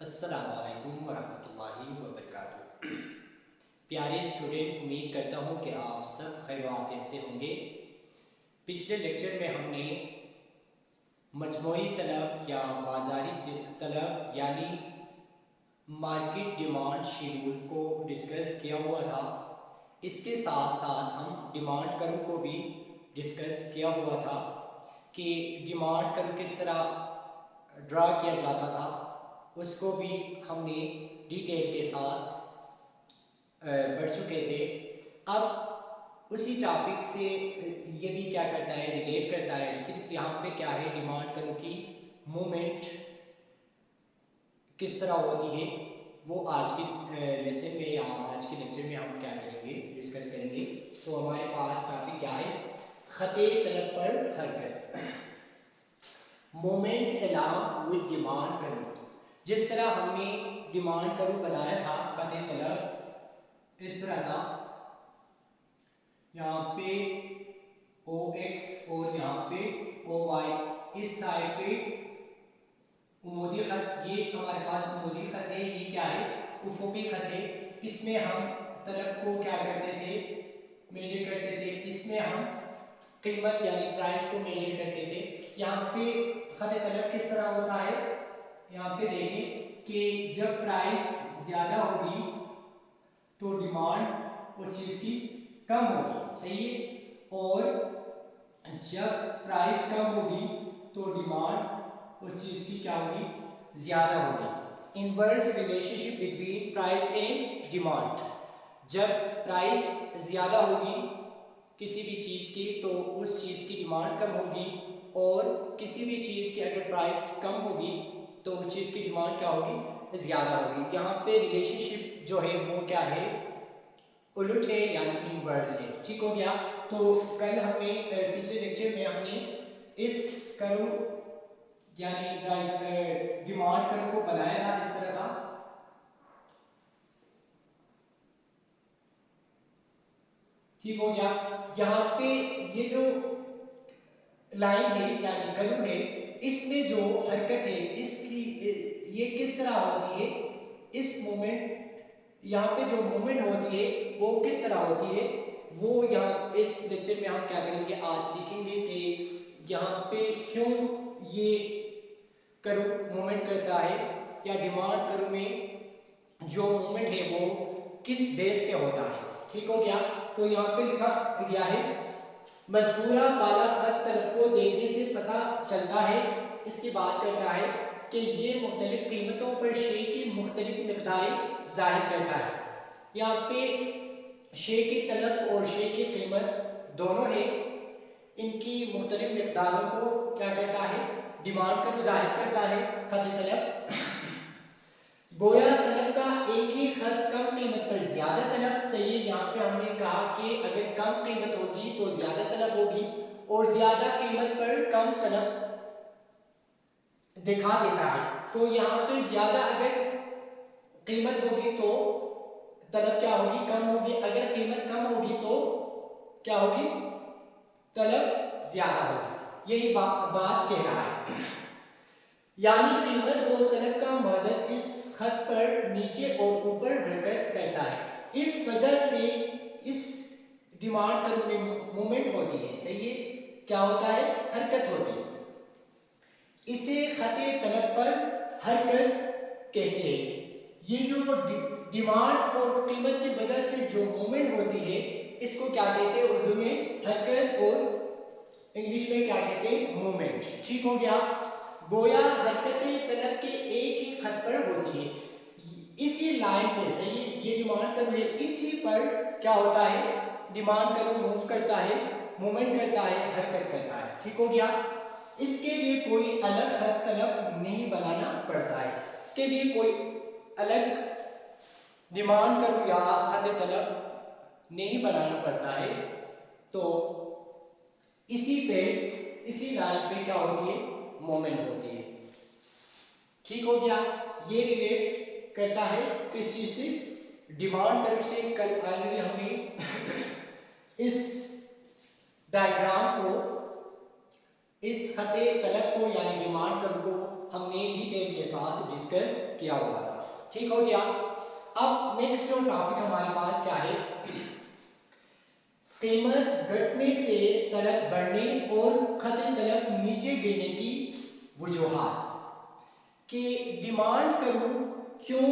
अस्सलामुअलैकुम वरहमतुल्लाहि वबरकातुहू। प्यारे स्टूडेंट, उम्मीद करता हूँ कि आप सब खैर आफियत से होंगे। पिछले लेक्चर में हमने मजमूई तलब या बाजारी तलब यानी मार्केट डिमांड शेड्यूल को डिस्कस किया हुआ था। इसके साथ साथ हम डिमांड कर्व को भी डिस्कस किया हुआ था कि डिमांड कर्व किस तरह ड्रा किया जाता था, उसको भी हमने डिटेल के साथ पढ़ चुके थे। अब उसी टॉपिक से ये भी क्या करता है, रिलेट करता है। सिर्फ यहाँ पे क्या है, डिमांड कर्व की मूवमेंट किस तरह होती है वो आज के लेसन में या आज के लेक्चर में हम क्या करेंगे, डिस्कस करेंगे। तो हमारे पास टॉपिक क्या है, खते तलब पर हरकत, moment allow with demand curve. जिस तरह हमने डिमांड कर्व बनाया था खते तलब इस तरह था, यहाँ पे OX और यहाँ पे OY, इस साइड पे उमूदी खत, ये हमारे पास उमूदी खत है, ये क्या है, उफुकी खत है। इसमें हम तलब को क्या करते थे, मेजर करते थे। इसमें हम कीमत यानी प्राइस को मेजर करते थे। यहाँ पे खत तलब किस तरह होता है, यहाँ पे देखें कि जब प्राइस ज्यादा होगी तो डिमांड उस चीज की कम होगी, सही है। और जब प्राइस कम होगी तो डिमांड उस चीज की क्या होगी, ज्यादा होगी। Inverse relationship between price and demand. जब प्राइस ज्यादा होगी किसी भी चीज की तो उस चीज की डिमांड कम होगी, और किसी भी चीज की अगर प्राइस कम होगी तो उस चीज की डिमांड क्या होगी, ज्यादा होगी। यहाँ पे रिलेशनशिप जो है वो क्या है, उलट है यानी इनवर्स है। ठीक हो गया। तो कल हमने पिछले लेक्चर में हमने इस कर्व यानी डिमांड कर्व को बनाया था, इस तरह था। ठीक हो गया। यहाँ पे ये जो लाइन है यानी कर्व है, इसमें जो हरकत है इसकी ये किस तरह होती है, इस मोमेंट, यहाँ पे जो मूवमेंट होती है वो किस तरह होती है, वो यहाँ इस लेक्चर में हम क्या करेंगे, आज सीखेंगे कि यहाँ पे क्यों ये कर्व मूवमेंट करता है, या डिमांड कर्व में जो मूवमेंट है वो किस बेस पे होता है। ठीक हो गया। तो यहाँ पे लिखा गया है, मजबूरा वाला खत तलब को देखने से पता चलता है, इसकी बात करता है कि ये मुख्तलिफ कीमतों पर शे की मुख्तलिफ मिकदारें जाहिर करता है। यहाँ पे शे की तलब और शे की कीमत दोनों है, इनकी मुख्तलिफ मिकदारों को क्या करता है, डिमांड कर्व जाहिर करता है खत तलब। गोया तलब का एक ही खत कम कीमत पर ज्यादा तलब, सही है। यहाँ पे हमने कहा कि अगर कम कीमत होगी तो ज्यादा तलब होगी, और ज्यादा कीमत पर कम तलब दिखा देता है। तो यहाँ पे ज्यादा अगर कीमत होगी तो तलब क्या होगी, कम होगी। अगर कीमत कम होगी तो क्या होगी, तलब ज्यादा होगी। यही बात कह रहा है। यानी कीमत और तलब का मदद इस खत पर नीचे और ऊपर हरकत करता है। इस वजह से इस डिमांड कर्व में मूवमेंट होती है, सही है। क्या होता है, हरकत होती है। इसे खते तलब पर हरकत कहते हैं। ये जो डिमांड और कीमत की वजह से जो मूवमेंट होती है इसको क्या कहते हैं, उर्दू में हरकत, और इंग्लिश में क्या कहते हैं, मूवमेंट। ठीक हो गया। गोया हरकतें तलब के एक ही खत पर होती है, इसी लाइन पे, सही, ये डिमांड कर्व है, इसी पर क्या होता है, डिमांड कर्व मूव करता है, मूवमेंट करता है, हरकत करता है। ठीक हो गया। इसके लिए कोई अलग खत तलब नहीं बनाना पड़ता है, इसके लिए कोई अलग डिमांड कर्व या खत तलब नहीं बनाना पड़ता है। तो इसी पे, इसी लाइन पे क्या होती है, मोमेंट होती है। ठीक हो गया। ये रिलेट करता है किस चीज से, डिमांड कर्व से। कल ऑलरेडी हमने इस डायग्राम को, इस खते तलब को यानी डिमांड कर्व को हमने डिटेल के साथ डिस्कस किया हुआ था। ठीक हो गया। अब नेक्स्ट जो टॉपिक हमारे पास क्या है, कीमत घटने से तलब बढ़ने और खत तलब नीचे गिरने की वजूहात। कि डिमांड करूं क्यों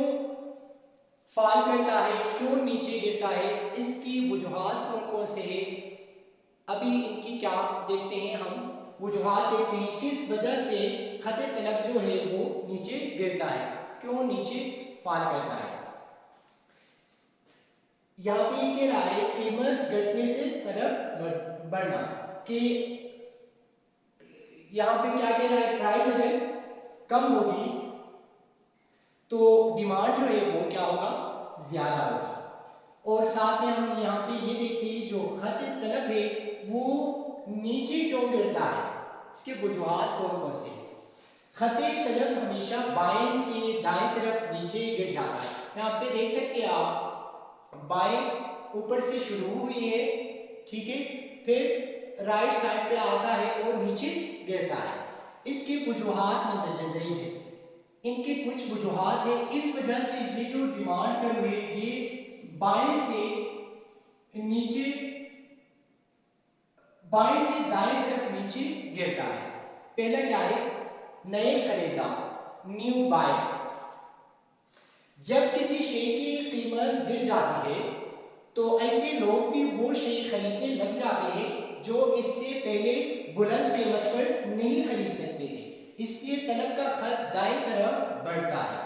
फॉल करता है, क्यों नीचे गिरता है, इसकी वजूहात कौन कौन से है, अभी इनकी क्या देखते हैं हम, वजूहात देखते हैं किस वजह से खत तलब जो है वो नीचे गिरता है, क्यों नीचे फॉल करता है। यहाँ पे ये कह रहा है कीमत घटने से तलब बढ़ना, कि यहाँ पे क्या कह रहा है, प्राइस अगर कम होगी तो डिमांड जो है वो क्या होगा, ज्यादा होगा। और साथ में हम यहाँ पे ये देखते हैं जो खत तलब है वो नीचे क्यों गिरता है, इसके वजूहात कौन कौन से हैं। खत तलब हमेशा बाएं से दाएं तरफ नीचे गिर जाता है। यहाँ पे देख सकते हैं आप, बाएं ऊपर से शुरू हुई है, ठीक है, फिर राइट साइड पे आता है और नीचे गिरता है। इसकी वजूहात मुतअद्दिद है, इनके कुछ वजूहात है। इस वजह से ये जो डिमांड कर हुए ये बाएं से नीचे, बाएं से दाएं तरफ नीचे गिरता है। पहला क्या है, नए खरीदार, न्यू बायर। जब किसी शे की कीमत गिर जाती है तो ऐसे लोग भी वो शे खरीदने लग जाते हैं जो इससे पहले बुलंद कीमत पर नहीं खरीद सकते थे, इसलिए तलब का खत दाएं तरफ बढ़ता है।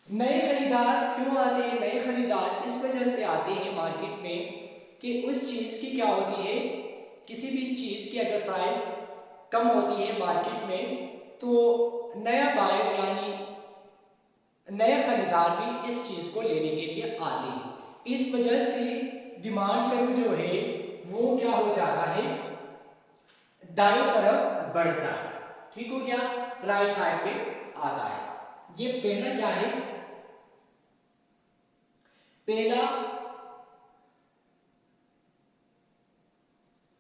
नए खरीदार क्यों आते हैं, नए खरीदार इस वजह से आते हैं मार्केट में कि उस चीज की क्या होती है, किसी भी चीज की अगर प्राइस कम होती है मार्केट में तो नया बायर यानी नए खरीदार भी इस चीज को लेने के लिए आते हैं। इस वजह से डिमांड कर्व जो है वो क्या हो जाता है, दाएं तरफ बढ़ता है। ठीक हो गया, राइट साइड पे आता है। ये पहला क्या है, पहला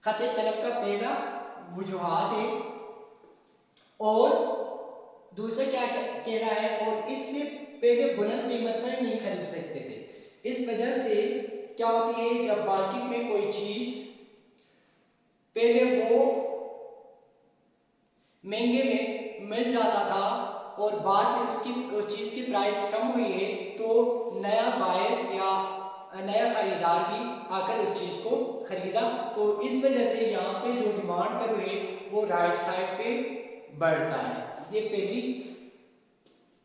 खत तलब का पहला वजूहात है। और दूसरा क्या कह रहा है, और इससे पहले बुलंद कीमत पर नहीं खरीद सकते थे। इस वजह से क्या होती है, जब मार्केट में कोई चीज पहले वो महंगे में मिल जाता था और बाद में उसकी उस चीज की प्राइस कम हुई है तो नया बायर या नया खरीदार भी आकर उस चीज को खरीदा, तो इस वजह से यहाँ पे जो डिमांड कर हुए वो राइट साइड पे बढ़ता है। ये पहली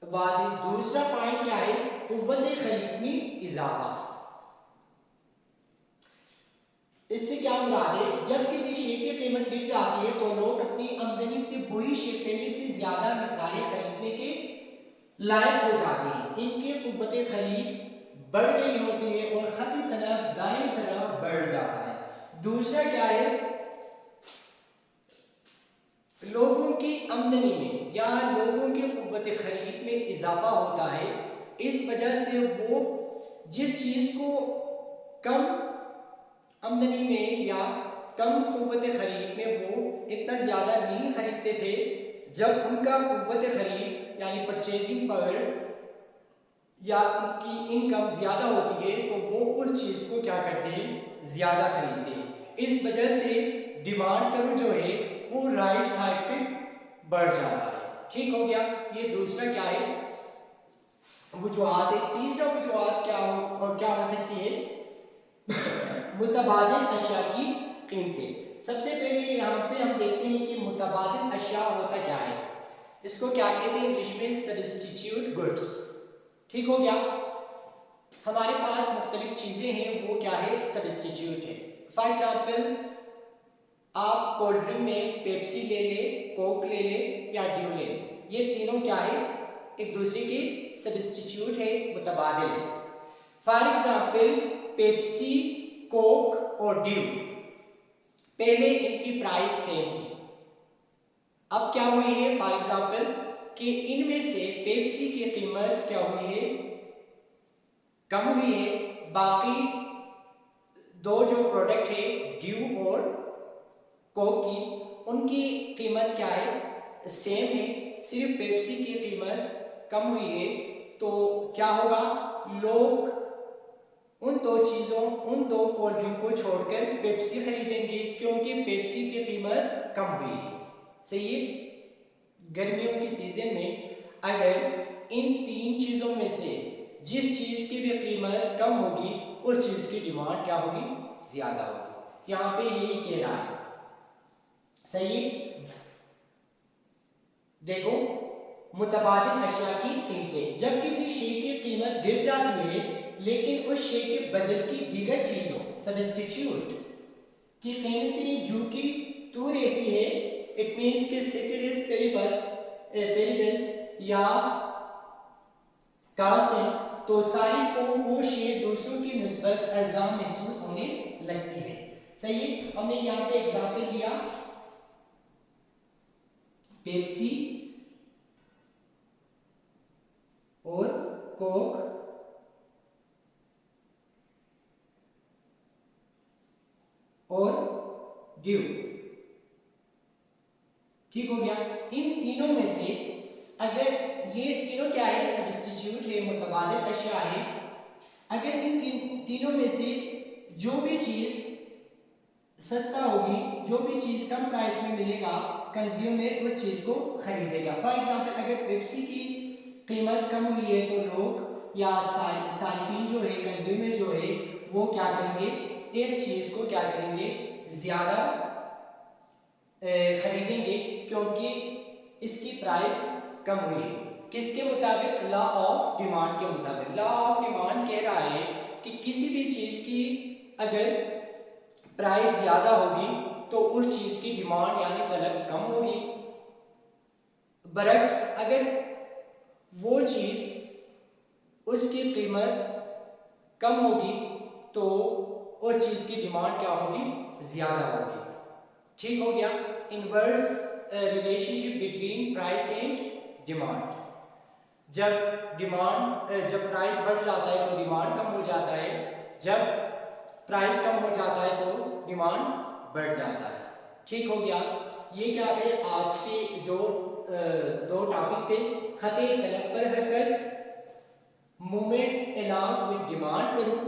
बात है। दूसरा पॉइंट क्या है, कुव्वत खरीद में इजाफा। इससे क्या मुराद है, जब किसी शे की कीमत गिर जाती है तो लोग अपनी आमदनी से वही शे पहले से ज्यादा मिकदारें खरीदने के लायक हो जाते हैं, इनके कुव्वत खरीद बढ़ गई होती है और खत तलब दाएं तरफ बढ़ जाता है। दूसरा क्या है, लोगों की आमदनी में या लोगों के कुव्वत खरीद में इजाफा होता है। इस वजह से वो जिस चीज को कम आमदनी में या कम कुव्वत खरीद में वो इतना ज्यादा नहीं खरीदते थे, जब उनका कुव्वत खरीद यानी परचेजिंग पावर या उनकी इनकम ज्यादा होती है तो वो उस चीज को क्या करते हैं, ज्यादा खरीदते हैं। इस वजह से डिमांड कर्व जो है वो राइट साइड पे बढ़ जाता है। ठीक हो गया, ये दूसरा क्या है, वजूहात है। तीसरा वजूहात क्या हो सकती है, मुतबादिल अशिया की कीमतें। सबसे पहले यहाँ पे हम देखते हैं कि मुतबादिल अशिया होता क्या है, इसको क्या कहते हैं इंग्लिश में, सब्स्टिट्यूट गुड्स। ठीक हो गया, हमारे पास मुख्तलिफ चीजें हैं, वो क्या है, सब्स्टिट्यूट है। फॉर एग्जाम्पल आप कोल्ड ड्रिंक में पेप्सी ले ले, कोक ले ले या ड्यू ले ले, ये तीनों क्या है, एक दूसरे के सब्स्टिट्यूट है, मुतबादिल है। फॉर एग्जाम्पल पेप्सी, कोक और ड्यू, पहले इनकी प्राइस सेम थी, अब क्या हुई है, फॉर एग्जाम्पल कि इनमें से पेप्सी की कीमत क्या हुई है, कम हुई है, बाकी दो जो प्रोडक्ट है ड्यू और कोक की, उनकी कीमत क्या है, सेम है, सिर्फ पेप्सी की कीमत कम हुई है, तो क्या होगा, लोग उन दो कोल्ड ड्रिंक को छोड़कर पेप्सी खरीदेंगे क्योंकि पेप्सी की कीमत कम हुई है। सही है। गर्मियों की सीजन में अगर इन तीन चीजों में से जिस चीज की भी कीमत कम होगी उस चीज की डिमांड क्या होगी, ज्यादा होगी। यहाँ पे यही कह रहा है। सही है। देखो, मुतबादिल अशिया की कीमतें, जब किसी शे की कीमत गिर जाती है लेकिन उस शे के बदल की दीगर चीजों सब्स्टिट्यूट की कीमतें जो कि तू रहती है, इट मीन्स कि सेटेरिस पेरिबस या कास्ट है, तो सारी को वो शे दूसरों की निस्बत अर्जाम महसूस होने लगती है। सही है। हमने यहाँ पे एग्जाम्पल लिया पेप्सी और कोक और ड्यू। ठीक हो गया। इन तीनों में से अगर ये तीनों क्या है, सब्स्टिट्यूट है, मुतबादिल अशिया है, अगर इन तीनों में से जो भी चीज सस्ता होगी, जो भी चीज कम प्राइस में मिलेगा, कंज्यूमर उस चीज को खरीदेगा। फॉर एग्जांपल अगर पेप्सी की कीमत कम हुई है तो लोग या साइकिन जो है, कंज्यूमर जो है, वो क्या करेंगे, इस चीज को क्या करेंगे, ज्यादा खरीदेंगे क्योंकि इसकी प्राइस कम हुई है। किसके मुताबिक, लॉ ऑफ डिमांड के मुताबिक। लॉ ऑफ डिमांड कह रहा है कि किसी भी चीज की अगर प्राइस ज्यादा होगी तो उस चीज की डिमांड यानी तलब कम होगी। बरक्स अगर वो चीज उसकी कीमत कम होगी तो उस चीज की डिमांड क्या होगी, ज्यादा होगी। ठीक हो गया। Inverse relationship between price and demand. जब प्राइस बढ़ जाता है तो डिमांड कम हो जाता है, जब प्राइस कम हो जाता है तो डिमांड बढ़ जाता है। ठीक हो गया। ये क्या थे आज के जो दो टॉपिक थे, खते तलब पर हरकत, मूवमेंट अलॉन्ग विद डिमांड करूं,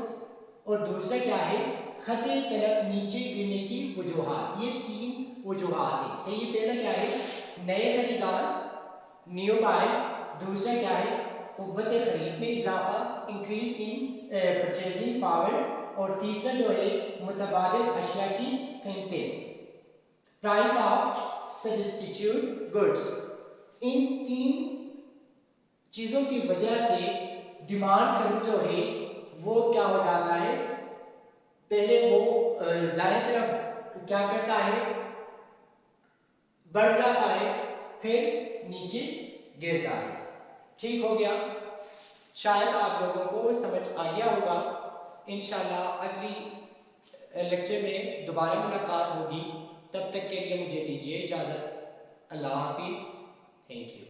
और दूसरा क्या है, खते तलब नीचे गिरने की वजूहात। ये तीन वजूहात है। सही। पहला क्या है, नए खरीदार, न्यू बाय। दूसरा क्या है, कुव्वत खरीद में इजाफा, इंक्रीज इन परचेजिंग पावर। और तीसरा जो है, मुतबादिल अशिया की कीमतें, प्राइस ऑफ सब्स्टिट्यूट गुड्स। इन तीन चीजों की वजह से डिमांड कर्व जो है वो क्या हो जाता है, पहले वो दाएं तरफ क्या करता है, बढ़ जाता है, फिर नीचे गिरता है। ठीक हो गया। शायद आप लोगों को समझ आ गया होगा। इंशाल्लाह अगली लेक्चर में दोबारा मुलाकात होगी। तब तक के लिए मुझे दीजिए इजाज़त। अल्लाह हाफिज़। Thank you.